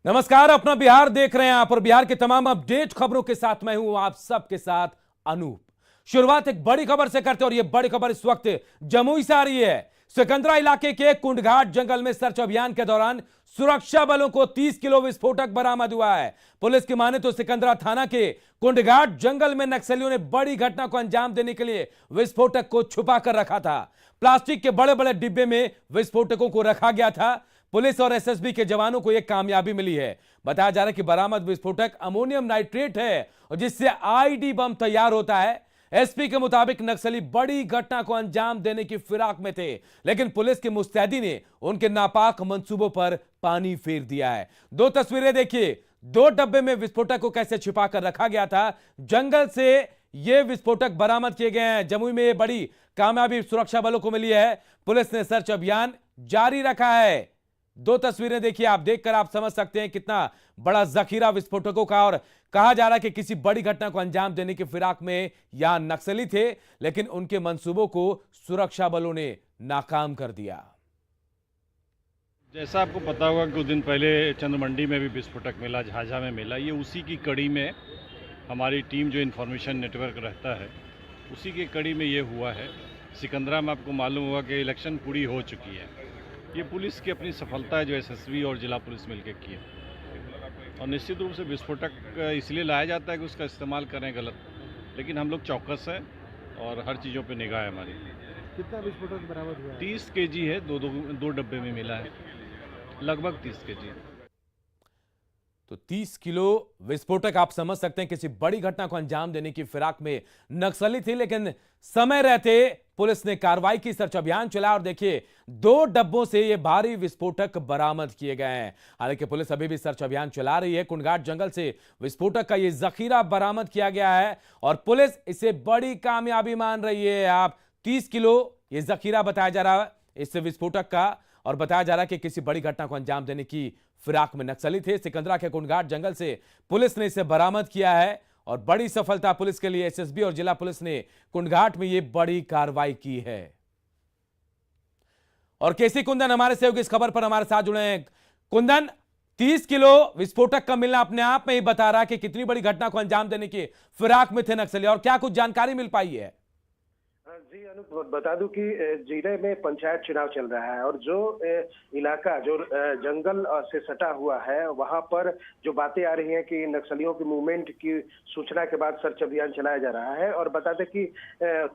नमस्कार, अपना बिहार देख रहे हैं आप और बिहार के तमाम अपडेट खबरों के साथ मैं हूं आप सबके साथ अनूप। शुरुआत एक बड़ी खबर से करते हैं और यह बड़ी खबर इस वक्त जमुई से आ रही है। सिकंदरा इलाके के कुंडघाट जंगल में सर्च अभियान के दौरान सुरक्षा बलों को 30 किलो विस्फोटक बरामद हुआ है। पुलिस की माने तो सिकंदरा थाना के कुंडघाट जंगल में नक्सलियों ने बड़ी घटना को अंजाम देने के लिए विस्फोटक को छुपा कर रखा था। प्लास्टिक के बड़े बड़े डिब्बे में विस्फोटकों को रखा गया था। पुलिस और एसएसबी के जवानों को यह कामयाबी मिली है। बताया जा रहा है कि बरामद विस्फोटक अमोनियम नाइट्रेट है और जिससे आईडी बम तैयार होता है। एसपी के मुताबिक नक्सली बड़ी घटना को अंजाम देने की फिराक में थे, लेकिन पुलिस की मुस्तैदी ने उनके नापाक मंसूबों पर पानी फेर दिया है। दो तस्वीरें देखिए, दो डब्बे में विस्फोटक को कैसे छिपा कर रखा गया था। जंगल से ये विस्फोटक बरामद किए गए हैं। जमुई में ये बड़ी कामयाबी सुरक्षा बलों को मिली है। पुलिस ने सर्च अभियान जारी रखा है। दो तस्वीरें देखिए, आप देखकर आप समझ सकते हैं कितना बड़ा जखीरा विस्फोटकों का। और कहा जा रहा है कि किसी बड़ी घटना को अंजाम देने की फिराक में यहां नक्सली थे, लेकिन उनके मंसूबों को सुरक्षा बलों ने नाकाम कर दिया। जैसा आपको पता होगा कुछ दिन पहले चंद्रमंडी में भी विस्फोटक मिला, झाझा में मिला। ये उसी की कड़ी में हमारी टीम जो इन्फॉर्मेशन नेटवर्क रहता है उसी की कड़ी में ये हुआ है। सिकंदरा में आपको मालूम होगा कि इलेक्शन पूरी हो चुकी है। ये पुलिस की अपनी सफलता है जो एसएसबी और जिला पुलिस मिलकर की है। और निश्चित रूप से विस्फोटक इसलिए लाया जाता है कि उसका इस्तेमाल करें गलत, लेकिन हम लोग चौकस हैं और हर चीज़ों पे निगाह है हमारी। कितना विस्फोटक बरामद हुआ है? 30 केजी है, दो डब्बे में मिला है, लगभग 30 केजी। तो 30 किलो विस्फोटक आप समझ सकते हैं किसी बड़ी घटना को अंजाम देने की फिराक में नक्सली थी, लेकिन समय रहते पुलिस ने कार्रवाई की, सर्च अभियान चला और देखिए दो डब्बों से ये भारी विस्फोटक बरामद किए गए हैं। हालांकि पुलिस अभी भी सर्च अभियान चला रही है। कुंडघाट जंगल से विस्फोटक का ये जखीरा बरामद किया गया है और पुलिस इसे बड़ी कामयाबी मान रही है। आप 30 किलो ये जखीरा बताया जा रहा है इस विस्फोटक का, और बताया जा रहा है कि किसी बड़ी घटना को अंजाम देने की फिराक में नक्सली थे। सिकंदरा के कुंडघाट जंगल से पुलिस ने इसे बरामद किया है और बड़ी सफलता पुलिस के लिए। एसएसबी और जिला पुलिस ने कुंडघाट में यह बड़ी कार्रवाई की है। और केसी कुंदन हमारे सहयोगी इस खबर पर हमारे साथ जुड़े हैं। कुंदन, 30 किलो विस्फोटक का मिलना अपने आप में ही बता रहा है कि कितनी बड़ी घटना को अंजाम देने की फिराक में थे नक्सली, और क्या कुछ जानकारी मिल पाई है? जी अनु, बता दूं कि जिले में पंचायत चुनाव चल रहा है और जो इलाका जो जंगल से सटा हुआ है वहां पर जो बातें आ रही हैं कि नक्सलियों की मूवमेंट की सूचना के बाद सर्च अभियान चलाया जा रहा है। और बता दें कि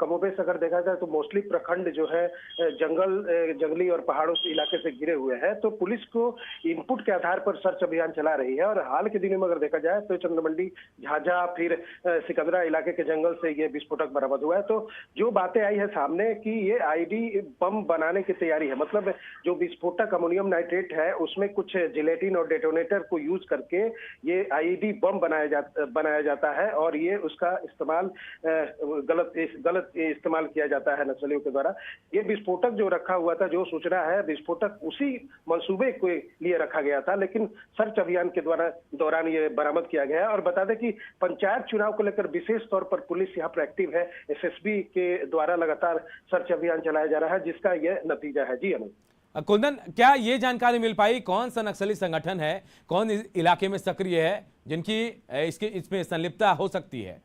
कमोबेश अगर देखा जाए तो मोस्टली प्रखंड जो है जंगली और पहाड़ों के इलाके से घिरे हुए हैं, तो पुलिस को इनपुट के आधार पर सर्च अभियान चला रही है। और हाल के दिनों में अगर देखा जाए तो चंद्रमंडी, झाझा, फिर सिकंदरा इलाके के जंगल से ये विस्फोटक बरामद हुआ है। तो जो बातें आई है सामने कि ये आईडी बम बनाने की तैयारी है, मतलब जो विस्फोटक अमोनियम नाइट्रेट है उसमें कुछ जिलेटिन और डेटोनेटर को यूज करके ये आईडी बम बनाया जाता है और ये उसका इस्तेमाल गलत इस्तेमाल किया जाता है नक्सलियों के द्वारा। ये विस्फोटक जो रखा हुआ था, जो सूचना है, विस्फोटक उसी मंसूबे के लिए रखा गया था, लेकिन सर्च अभियान के दौरान ये बरामद किया गया है। और बता दें कि पंचायत चुनाव को लेकर विशेष तौर पर पुलिस यहाँ पर एक्टिव है। एसएसबी के द्वारा लगातार सर्च अभियान चलाया जा रहा है, जिसका यह नतीजा है। जी अनु। कुंदन, क्या ये जानकारी मिल पाई कौन सा नक्सली संगठन है, कौन इस इलाके में सक्रिय है, जिनकी इसमें संलिप्तता हो सकती है?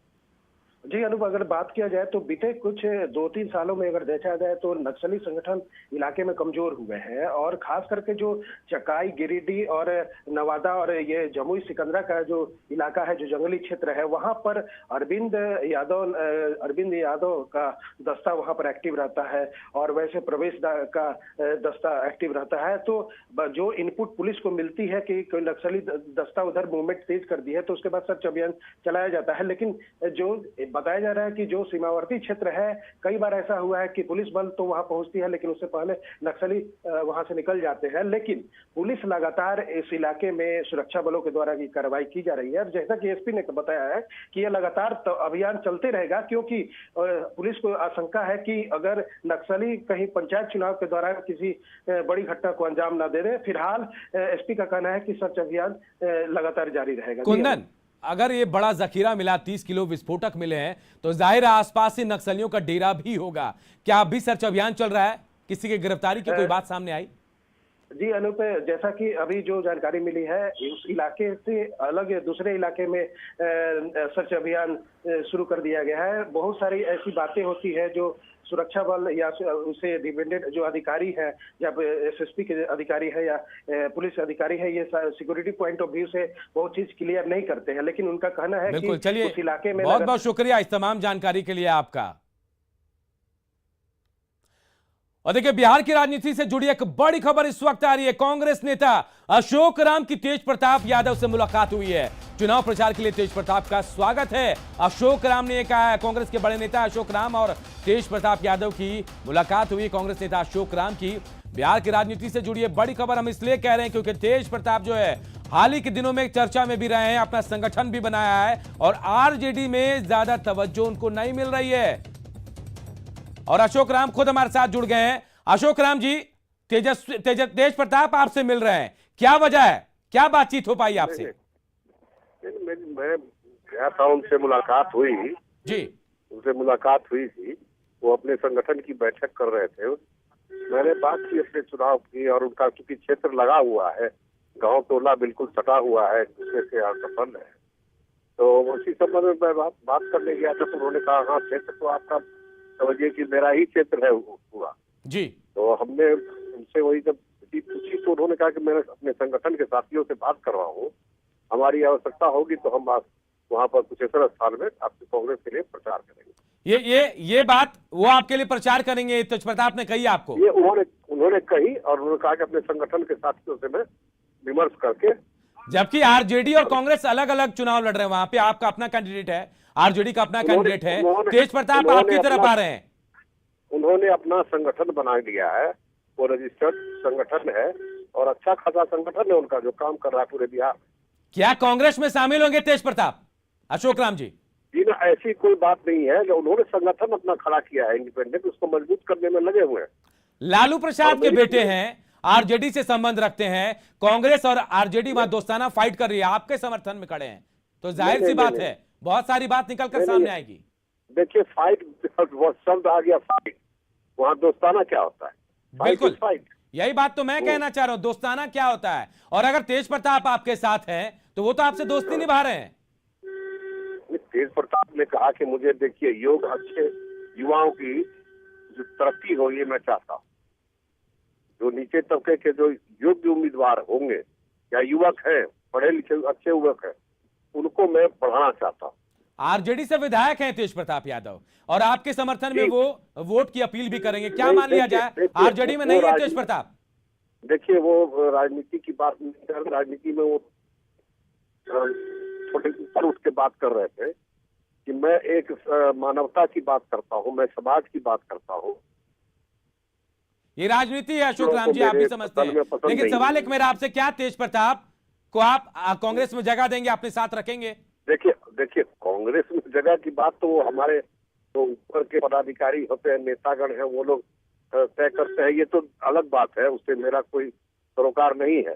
जी अनुभव, अगर बात किया जाए तो बीते कुछ 2-3 सालों में अगर देखा जाए तो नक्सली संगठन इलाके में कमजोर हुए हैं और खास करके जो चकाई, गिरिडीह और नवादा और ये जमुई सिकंदरा का जो इलाका है, जो जंगली क्षेत्र है, वहां पर अरविंद यादव का दस्ता वहां पर एक्टिव रहता है और वैसे प्रवेश का दस्ता एक्टिव रहता है। तो जो इनपुट पुलिस को मिलती है कि कोई नक्सली दस्ता उधर मूवमेंट तेज कर दी है तो उसके बाद सर्च अभियान चलाया जाता है। लेकिन जो बताया जा रहा है कि जो सीमावर्ती क्षेत्र है, कई बार ऐसा हुआ है कि पुलिस बल तो वहां पहुंचती है लेकिन उससे पहले नक्सली वहां से निकल जाते हैं। लेकिन पुलिस लगातार इस इलाके में सुरक्षा बलों के द्वारा की कार्रवाई की जा रही है। जैसा कि एसपी ने बताया है कि यह लगातार अभियान चलते रहेगा, क्योंकि पुलिस को आशंका है कि अगर नक्सली कहीं पंचायत चुनाव के दौरान किसी बड़ी घटना को अंजाम न दे रहे। फिलहाल एसपी का कहना है कि सर्च अभियान लगातार जारी रहेगा। कुंदन, अगर ये बड़ा जखीरा मिला, 30 किलो विस्फोटक मिले हैं, तो जाहिर है आसपास से नक्सलियों का डेरा भी होगा। क्या अब भी सर्च अभियान चल रहा है? किसी की गिरफ्तारी की कोई बात सामने आई? जी अनूप, जैसा कि अभी जो जानकारी मिली है, उस इलाके से अलग दूसरे इलाके में सर्च अभियान शुरू कर दिया गया है। बहुत सारी ऐसी बातें होती है जो सुरक्षा बल या उसे डिपेंडेंट जो अधिकारी है, या एसएसपी के अधिकारी है या पुलिस अधिकारी है, ये सिक्योरिटी पॉइंट ऑफ व्यू से बहुत चीज क्लियर नहीं करते हैं। लेकिन उनका कहना है बिल्कुल, कि चलिए, उस इलाके में बहुत बहुत शुक्रिया इस तमाम जानकारी के लिए आपका। और देखिए, बिहार की राजनीति से जुड़ी एक बड़ी खबर इस वक्त आ रही है। कांग्रेस नेता अशोक राम की तेज प्रताप यादव से मुलाकात हुई है। चुनाव प्रचार के लिए तेज प्रताप का स्वागत है। अशोक राम ने कहा है, कांग्रेस के बड़े नेता अशोक राम और तेज प्रताप यादव की मुलाकात हुई। कांग्रेस नेता अशोक राम की बिहार की राजनीति से जुड़ी एक बड़ी खबर हम इसलिए कह रहे हैं क्योंकि तेज प्रताप जो है हाल ही के दिनों में चर्चा में भी रहे हैं, अपना संगठन भी बनाया है और आरजेडी में ज्यादा तवज्जो उनको नहीं मिल रही है। और अशोक राम खुद हमारे साथ जुड़ गए हैं। अशोक राम जी, तेज प्रताप आपसे मिल रहे हैं, क्या वजह है, क्या बातचीत हो पाई आपसे? मैं गया था, उनसे मुलाकात हुई जी, उनसे मुलाकात हुई थी। वो अपने संगठन की बैठक कर रहे थे। मैंने बात की अपने चुनाव की, और उनका चूंकि क्षेत्र लगा हुआ है, गांव टोला बिल्कुल सटा हुआ है, दूसरे से यहाँ संबंध है, तो उसी संबंध में मैं बात करने गया था। तो उन्होंने कहा, हाँ क्षेत्र तो आपका समझिए कि मेरा ही क्षेत्र है पूरा जी। तो हमने उनसे वही जब पूछी तो उन्होंने कहा कि मैं अपने संगठन के साथियों से बात करवाऊं, हमारी आवश्यकता होगी तो हम वहां पर कुशेश्वर स्थान में आपकी कांग्रेस के लिए प्रचार करेंगे। ये बात वो आपके लिए प्रचार करेंगे, तेज प्रताप ने कही आपको? ये उन्होंने कही, और उन्होंने कहा कि अपने संगठन के साथियों से मैं विमर्श करके। जबकि आरजेडी और कांग्रेस अलग अलग चुनाव लड़ रहे हैं, वहां पे आपका अपना कैंडिडेट है, आरजेडी का अपना कैंडिडेट है, तेज प्रताप आपकी तरफ आ रहे हैं। उन्होंने अपना संगठन बना लिया है, वो रजिस्टर्ड संगठन है और अच्छा खासा संगठन है उनका, जो काम कर रहा है पूरे बिहार में। क्या कांग्रेस में शामिल होंगे तेज प्रताप? अशोक राम जी जी ना, ऐसी कोई बात नहीं है। जो उन्होंने संगठन अपना खड़ा किया है इंडिपेंडेंट, उसको मजबूत करने में लगे हुए हैं। लालू प्रसाद के बेटे हैं, आरजेडी से संबंध रखते हैं, कांग्रेस और आरजेडी वहां दोस्ताना फाइट कर रही है, आपके समर्थन में खड़े हैं, तो जाहिर सी बात है बहुत सारी बात निकल कर सामने आएगी। देखिए, फाइट शब्द आ गया, फाइट, वहां दोस्ताना क्या होता है? बिल्कुल, फाइट, यही बात तो मैं कहना चाह रहा हूं, दोस्ताना क्या होता है। और अगर तेज प्रताप आपके साथ हैं तो वो तो आपसे दोस्ती निभा रहे हैं। तेज प्रताप ने कहा कि मुझे देखिए योग अच्छे युवाओं की जो तरक्की हो, ये मैं चाहता हूँ। जो नीचे तबके के जो योग्य उम्मीदवार होंगे या युवक हैं, पढ़े लिखे अच्छे युवक हैं, उनको मैं बढ़ाना चाहता हूँ। आरजेडी से विधायक हैं तेज प्रताप यादव, और आपके समर्थन में वो वोट की अपील भी करेंगे, क्या मान लिया जाए? आरजेडी में नहीं है तेज प्रताप? देखिए, वो राजनीति की बात नहीं कर रहे, राजनीति में वो थोड़े ऊपर उठ के बात कर रहे थे कि मैं एक मानवता की बात करता हूँ, मैं समाज की बात करता हूँ। ये राजनीति है अशोक राम जी, आप भी समझते हैं। लेकिन सवाल एक मेरा आपसे, क्या तेज प्रताप को आप कांग्रेस में जगह देंगे, अपने साथ रखेंगे? देखिए कांग्रेस में जगह की बात तो वो हमारे जो ऊपर के पदाधिकारी होते हैं, नेतागण हैं, वो लोग तय करते हैं, ये तो अलग बात है, उससे मेरा कोई सरोकार नहीं है।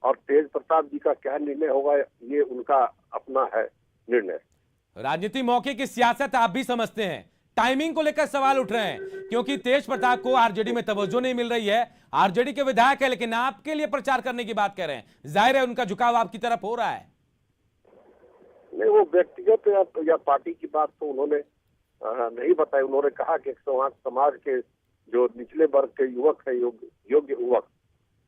और तेज प्रताप जी का क्या निर्णय होगा, ये उनका अपना है निर्णय। राजनीति मौके की सियासत आप भी समझते हैं, टाइमिंग को लेकर सवाल उठ रहे हैं क्योंकि तेज प्रताप को आरजेडी में तवज्जो नहीं मिल रही है। आरजेडी के विधायक है लेकिन आपके लिए प्रचार करने की बात कर रहे हैं, जाहिर है उनका झुकाव आपकी तरफ हो रहा है। नहीं, वो व्यक्तिगत या पार्टी की बात तो उन्होंने नहीं बताई। उन्होंने कहा कि समाज के जो निचले वर्ग के युवक है, योग्य युवक,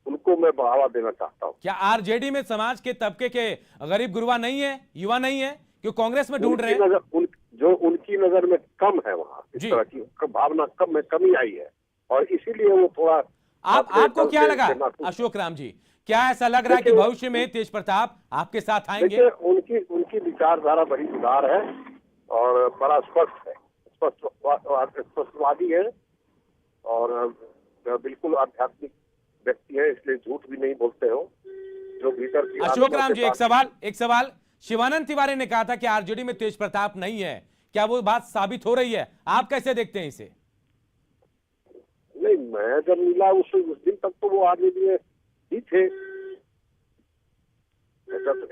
उनको मैं बढ़ावा देना चाहता हूँ। क्या आरजेडी में समाज के तबके के गरीब गुरबा नहीं है, युवा नहीं है, क्यों कांग्रेस में ढूंढ रहे हैं? जो उनकी नजर में कम है, वहाँ इस तरह की भावना कमी आई है, और इसीलिए वो थोड़ा। आपको क्या लगा अशोक राम जी, क्या ऐसा लग रहा है कि भविष्य में तेज प्रताप आपके साथ आएंगे? उनकी विचारधारा बड़ी उदार है और बड़ा स्पष्ट है, स्पष्टवादी है, और बिल्कुल आध्यात्मिक व्यक्ति है, इसलिए झूठ भी नहीं बोलते हो। जो भीतर की अशोक राम जी, एक सवाल शिवानंद तिवारी ने कहा था कि आरजेडी में तेज प्रताप नहीं है, क्या वो बात साबित हो रही है? आप कैसे देखते हैं इसे? नहीं, मैं जब मिला उस दिन तक तो वो आरजेडी में ही थे,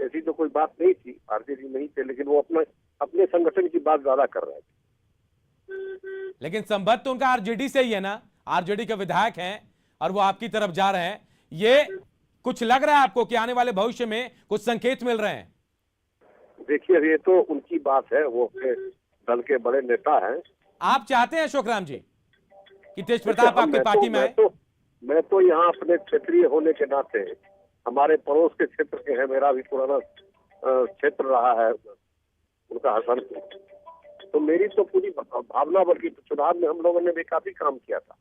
ऐसी तो कोई बात नहीं थी, आरजेडी में ही थे, लेकिन वो अपने संगठन की बात ज्यादा कर रहे थे। लेकिन संबंध तो उनका आरजेडी से ही है ना, आरजेडी के विधायक हैं और वो आपकी तरफ जा रहे हैं, ये कुछ लग रहा है आपको कि आने वाले भविष्य में कुछ संकेत मिल रहे हैं? देखिए, ये तो उनकी बात है, वो अपने दल के बड़े नेता हैं। आप चाहते हैं अशोक राम जी कि तेज प्रताप आपकी पार्टी में आए? मैं तो यहाँ अपने क्षेत्रीय होने के नाते, हमारे पड़ोस के क्षेत्र के हैं, मेरा भी पुराना क्षेत्र रहा है उनका हसनपुर, तो मेरी तो पूरी भावना, बल्कि चुनाव में हम लोगों ने भी काफी काम किया था।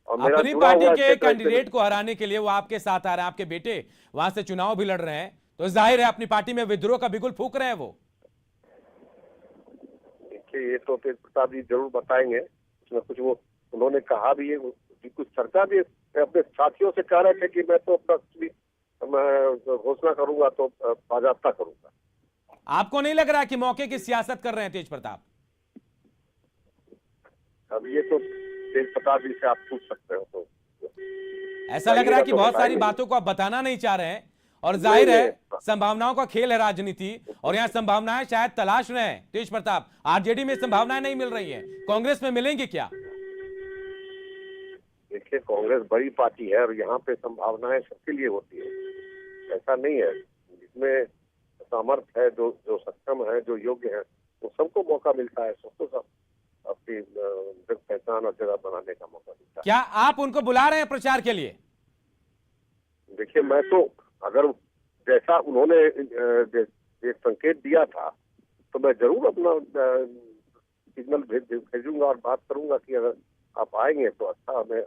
और मेरा अपनी जुड़ा पार्टी हुआ के क्षेत्र कैंडिडेट को हराने के लिए वो आपके साथ आ रहे हैं, आपके बेटे वहां से चुनाव भी लड़ रहे हैं, तो जाहिर है अपनी पार्टी में विद्रोह का बिगुल फूंक रहे हैं वो। देखिए, ये तो तेज प्रताप जी जरूर बताएंगे, उसमें कुछ वो उन्होंने कहा भी है, कुछ चर्चा भी अपने साथियों से कह रहे थे कि मैं तो अपना घोषणा करूंगा तो बाजाप्ता करूंगा। आपको नहीं लग रहा कि मौके की सियासत कर रहे हैं तेज प्रताप? अब ये तो तेज प्रताप जी से आप पूछ सकते हो। तो ऐसा लग रहा है कि बहुत सारी बातों को आप बताना नहीं चाह रहे हैं, और जाहिर है संभावनाओं का खेल है राजनीति, और यहाँ संभावनाएं शायद तलाश रहे हैं तेज प्रताप। आरजेडी में संभावनाएं नहीं मिल रही हैं, कांग्रेस में मिलेंगी क्या? देखिए, कांग्रेस बड़ी पार्टी है और यहाँ पे संभावनाएं सबके लिए होती है, ऐसा नहीं है। जिसमें सामर्थ्य है, जो सक्षम है, जो योग्य है, वो सबको मौका मिलता है, सबको सब अपनी पहचान और जगह बनाने का मौका मिलता है। क्या आप उनको बुला रहे हैं प्रचार के लिए? देखिए, मैं तो अगर जैसा उन्होंने एक संकेत दिया था, तो मैं जरूर अपना सिग्नल भेजूंगा और बात करूंगा कि अगर आप आएंगे तो अच्छा, हमें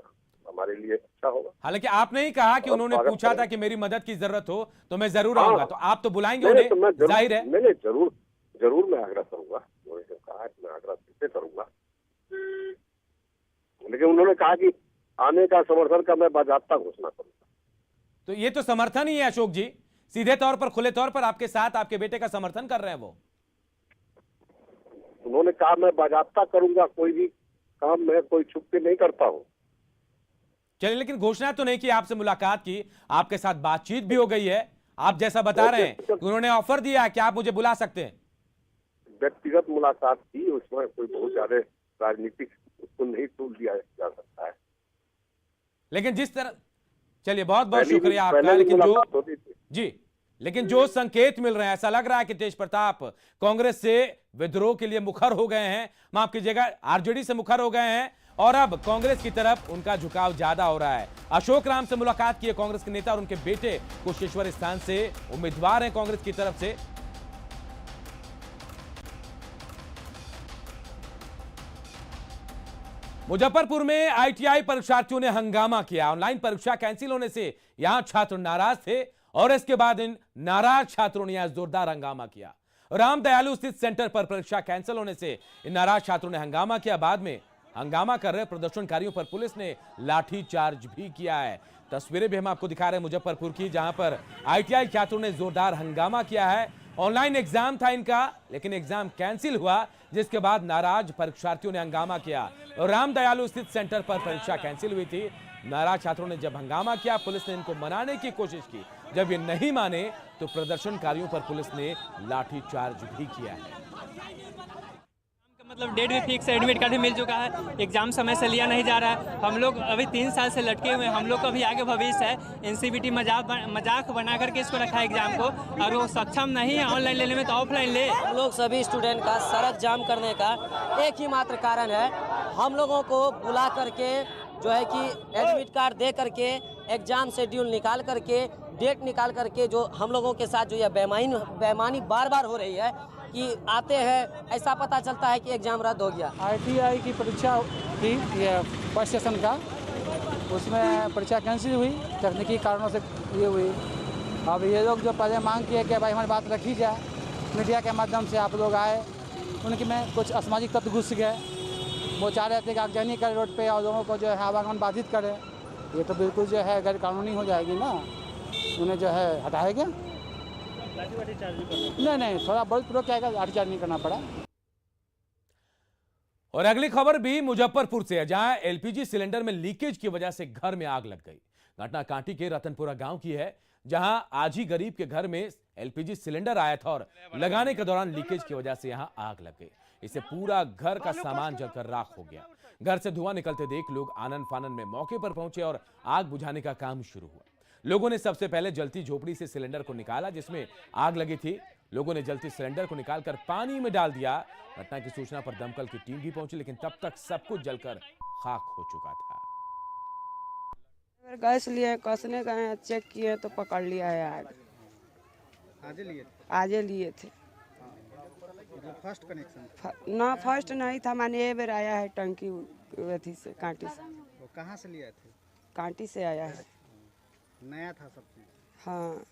हमारे लिए अच्छा होगा। हालांकि आपने ही कहा कि उन्होंने पूछा था कि मेरी मदद की जरूरत हो तो मैं जरूर आऊंगा, तो आप तो बुलाएंगे उन्हें, तो जाहिर है। मैंने जरूर मैं आग्रह करूंगा, उन्होंने कहा कि मैं आग्रह फिर से करूंगा, लेकिन उन्होंने कहा कि आने का समर्थन का मैं बाजाप्ता घोषणा करूंगा। तो ये तो समर्थन ही है अशोक जी, सीधे तौर पर, खुले तौर पर आपके साथ आपके बेटे का समर्थन कर रहे हैं वो। उन्होंने कहा मैं बाजाप्ता करूंगा, कोई भी काम मैं कोई छुप के नहीं करता हूं। चलिए, लेकिन घोषणा तो नहीं की, आपसे मुलाकात की, आपके साथ बातचीत भी हो गई है, आप जैसा बता रहे हैं कि उन्होंने ऑफर दिया है कि आप मुझे बुला सकते हैं। व्यक्तिगत मुलाकात थी, उसमें कोई बहुत ज्यादा राजनीतिक उसको नहीं तूल दिया जा सकता है। लेकिन जिस तरह, चलिए बहुत बहुत शुक्रिया आपका, लेकिन जो संकेत मिल रहे हैं, ऐसा लग रहा है कि तेज प्रताप कांग्रेस से विद्रोह के लिए मुखर हो गए हैं, माफ कीजिएगा आरजेडी से मुखर हो गए हैं, और अब कांग्रेस की तरफ उनका झुकाव ज्यादा हो रहा है। अशोक राम से मुलाकात की है कांग्रेस के नेता, और उनके बेटे कुशेश्वर स्थान से उम्मीदवार हैं कांग्रेस की तरफ से। मुजफ्फरपुर में आईटीआई परीक्षार्थियों ने हंगामा किया। ऑनलाइन परीक्षा कैंसिल होने से यहां छात्र नाराज थे, और इसके बाद इन नाराज छात्रों ने यहां जोरदार हंगामा किया। राम दयालु स्थित सेंटर पर परीक्षा कैंसिल होने से इन नाराज छात्रों ने हंगामा किया। बाद में हंगामा कर रहे प्रदर्शनकारियों पर पुलिस ने लाठीचार्ज भी किया है। तस्वीरें भी हम आपको दिखा रहे हैं मुजफ्फरपुर की, जहां पर आईटीआई छात्रों ने जोरदार हंगामा किया है। ऑनलाइन एग्जाम था इनका, लेकिन एग्जाम कैंसिल हुआ, जिसके बाद नाराज परीक्षार्थियों ने हंगामा किया। राम दयालु स्थित सेंटर पर परीक्षा कैंसिल हुई थी। नाराज छात्रों ने जब हंगामा किया, पुलिस ने इनको मनाने की कोशिश की। जब ये नहीं माने तो प्रदर्शनकारियों पर पुलिस ने लाठीचार्ज भी किया है। मतलब डेट भी फिक्स है, एडमिट कार्ड भी मिल चुका है, एग्जाम समय से लिया नहीं जा रहा है। हम लोग अभी 3 साल से लटके हुए हैं, हम लोग का भी आगे भविष्य है। एनसीबीटी मजाक बना करके इसको रखा है एग्जाम को, और वो सक्षम नहीं है ऑनलाइन लेने में, तो ऑफलाइन ले। हम लोग सभी स्टूडेंट का सड़क जाम करने का एक ही मात्र कारण है, हम लोगों को बुला करके जो है कि एडमिट कार्ड दे करके, एग्जाम शेड्यूल निकाल करके, डेट निकाल करके, जो हम लोगों के साथ जो यह बेईमानी बार बार हो रही है कि आते हैं, ऐसा पता चलता है कि एग्जाम रद्द हो गया। आईटीआई की परीक्षा थी, ये फर्स्ट सेशन का, उसमें परीक्षा कैंसिल हुई, तकनीकी कारणों से ये हुई। अब ये लोग जो पहले मांग किए कि भाई हमारी बात रखी जाए, मीडिया के माध्यम से आप लोग आए, उनके में कुछ असामाजिक तत्व घुस गए। वो चाह रहे थे कि आगजनी करें रोड पे और लोगों को जो है आवागमन बाधित करें। ये तो बिल्कुल जो है गैर कानूनी हो जाएगी ना, उन्हें जो है हटाया गया। नहीं, थोड़ा बलपूर्वक क्या लाठीचार्ज नहीं करना पड़ा। और अगली खबर भी मुजफ्फरपुर से है, जहां एलपीजी सिलेंडर में लीकेज की वजह से घर में आग लग गई। घटना कांटी के रतनपुरा गांव की है, जहां आज ही गरीब के घर में एलपीजी सिलेंडर आया था और लगाने के दौरान लीकेज की वजह से यहां आग लग गई। इससे पूरा घर का सामान जलकर राख हो गया। घर से धुआं निकलते देख लोग आनन फानन में मौके पर पहुंचे और आग बुझाने का काम शुरू हुआ। लोगों ने सबसे पहले जलती झोपड़ी से सिलेंडर को निकाला जिसमें आग लगी थी। लोगों ने जलती सिलेंडर को निकालकर पानी में डाल दिया। घटना की सूचना पर दमकल की टीम भी पहुंची, लेकिन तब तक सब कुछ जलकर खाक हो चुका था। गैस लिए कसने गए, चेक किए तो पकड़ लिया है आग। आजे लिए थे। फर्स्ट कनेक्शन ना फर्स्ट नहीं था, माने ये बेर आया है टंकी अथी से, कांटी से। वो कहाँ से लिए थे? कांटी से आया है। नया था सब चीज। हाँ,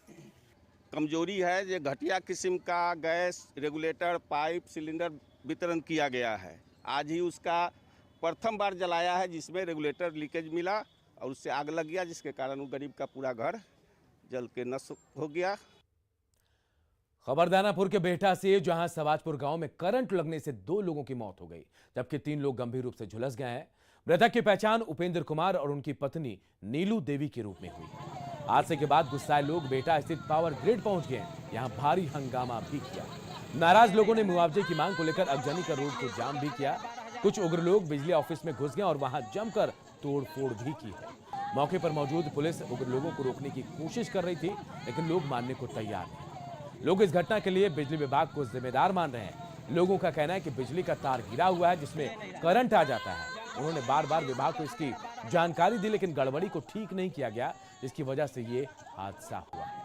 कमजोरी है जो घटिया किस्म का गैस रेगुलेटर पाइप सिलेंडर वितरण किया गया है। आज ही उसका प्रथम बार जलाया है जिसमें रेगुलेटर लीकेज मिला और उससे आग लग गया, जिसके कारण वो गरीब का पूरा घर जल के नष्ट हो गया। खबर दानापुर के बेहटा से, जहां सवाजपुर गांव में करंट लगने से 2 लोगों की मौत हो गई, जबकि 3 लोग गंभीर रूप से झुलस गए हैं। मृतक की पहचान उपेंद्र कुमार और उनकी पत्नी नीलू देवी के रूप में हुई। हादसे के बाद गुस्साए लोग बेहटा स्थित पावर ग्रिड पहुंच गए। यहां भारी हंगामा भी किया। नाराज लोगों ने मुआवजे की मांग को लेकर अगजनी कर रोड को जाम भी किया। कुछ उग्र लोग बिजली ऑफिस में घुस गए और वहां जमकर तोड़फोड़ भी की है। मौके पर मौजूद पुलिस उग्र लोगों को रोकने की कोशिश कर रही थी, लेकिन लोग मानने को तैयार नहीं। लोग इस घटना के लिए बिजली विभाग को जिम्मेदार मान रहे हैं। लोगों का कहना है कि बिजली का तार गिरा हुआ है जिसमें करंट आ जाता है। उन्होंने बार बार विभाग को इसकी जानकारी दी, लेकिन गड़बड़ी को ठीक नहीं किया गया, जिसकी वजह से ये हादसा हुआ है।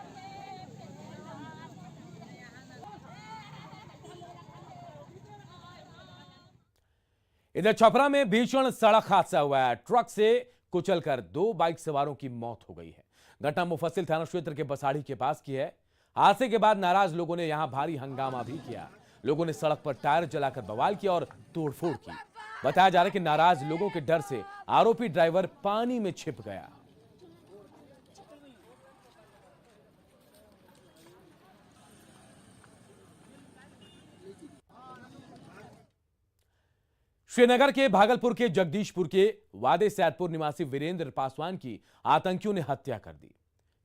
इधर छपरा में भीषण सड़क हादसा हुआ है। ट्रक से कुचलकर 2 बाइक सवारों की मौत हो गई है। घटना मुफस्सिल थाना क्षेत्र के बसाड़ी के पास की है। हादसे के बाद नाराज लोगों ने यहां भारी हंगामा भी किया। लोगों ने सड़क पर टायर जलाकर बवाल किया और तोड़फोड़ की। बताया जा रहा है कि नाराज लोगों के डर से आरोपी ड्राइवर पानी में छिप गया। श्रीनगर के भागलपुर के जगदीशपुर के वादे सैदपुर निवासी वीरेंद्र पासवान की आतंकियों ने हत्या कर दी,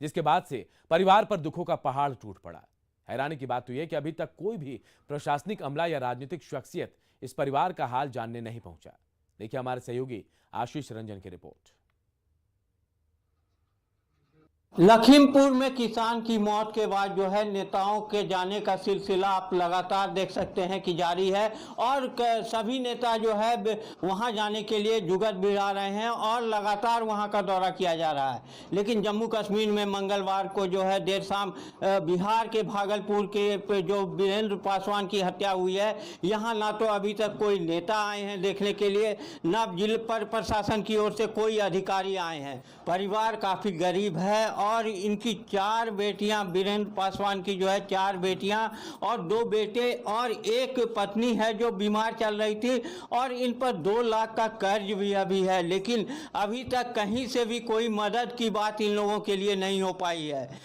जिसके बाद से परिवार पर दुखों का पहाड़ टूट पड़ा। हैरानी की बात तो यह कि अभी तक कोई भी प्रशासनिक अमला या राजनीतिक शख्सियत इस परिवार का हाल जानने नहीं पहुंचा। देखिए हमारे सहयोगी आशीष रंजन की रिपोर्ट। लखीमपुर में किसान की मौत के बाद जो है नेताओं के जाने का सिलसिला आप लगातार देख सकते हैं कि जारी है और सभी नेता जो है वहां जाने के लिए जुगत बिड़ा रहे हैं और लगातार वहां का दौरा किया जा रहा है। लेकिन जम्मू कश्मीर में मंगलवार को जो है देर शाम बिहार के भागलपुर के जो वीरेंद्र पासवान की हत्या हुई है, यहाँ ना तो अभी तक कोई नेता आए हैं देखने के लिए, ना जिले पर प्रशासन की ओर से कोई अधिकारी आए हैं। परिवार काफ़ी गरीब है और इनकी 4 बेटियां, वीरेंद्र पासवान की जो है 4 बेटियां और 2 बेटे और एक पत्नी है जो बीमार चल रही थी और इन पर 2 लाख का कर्ज भी अभी है। लेकिन अभी तक कहीं से भी कोई मदद की बात इन लोगों के लिए नहीं हो पाई है।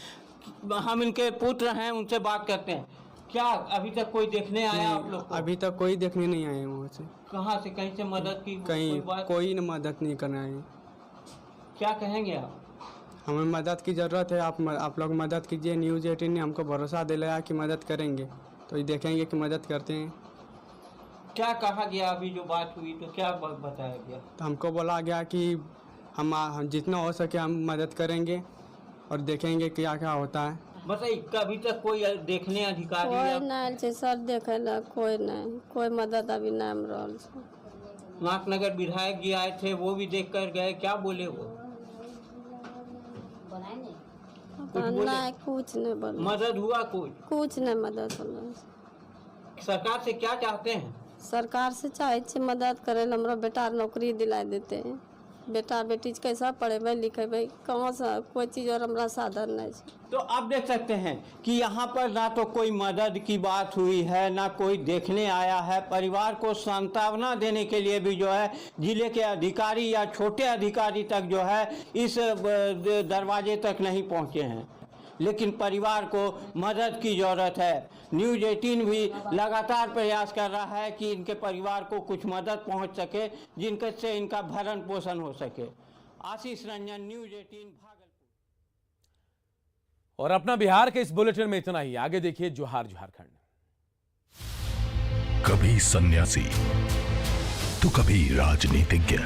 हम इनके पुत्र हैं, उनसे बात करते हैं। क्या अभी तक कोई देखने आया आप लोग को? अभी तक कोई देखने नहीं आए वहाँ से। कहाँ से, कहीं से मदद की? कहीं कोई मदद नहीं कर रहा है। क्या कहेंगे आप? हमें मदद की ज़रूरत है, आप लोग मदद कीजिए। न्यूज़ 18 ने हमको भरोसा दिलाया कि मदद करेंगे, तो ये देखेंगे कि मदद करते हैं। क्या कहा गया अभी जो बात हुई, तो क्या बताया गया? तो हमको बोला गया कि हम जितना हो सके हम मदद करेंगे और देखेंगे क्या क्या होता है। बस अभी तक कोई देखने अधिकारी कोई नहीं सर, देखे ला कोई नहीं, कोई मदद अभी नहीं मिल रहा। नाथनगर विधायक जी आए थे, वो भी देख कर गए, क्या बोले वो? नहीं, कुछ नहीं बोला। मदद हुआ? कुछ नहीं मदद होला। सरकार से क्या चाहते हैं? सरकार से चाहे मदद करे, हमारा बेटा नौकरी दिला देते हैं। बेटा बेटी कैसा पढ़ेबे लिखेबे, कहाँ से कोई चीज और हमारा साधन नहीं। तो आप देख सकते हैं कि यहाँ पर ना तो कोई मदद की बात हुई है, ना कोई देखने आया है। परिवार को सांत्वना देने के लिए भी जो है जिले के अधिकारी या छोटे अधिकारी तक जो है इस दरवाजे तक नहीं पहुँचे हैं। लेकिन परिवार को मदद की ज़रूरत है। न्यूज़ 18 भी लगातार प्रयास कर रहा है कि इनके परिवार को कुछ मदद पहुंच सके, जिनके से इनका भरण पोषण हो सके। आशीष रंजन, न्यूज़ 18 भागलपुर। और अपना बिहार के इस बुलेटिन में इतना ही। आगे देखिए जोहार झारखंड। कभी सन्यासी तो कभी राजनीतिज्ञ,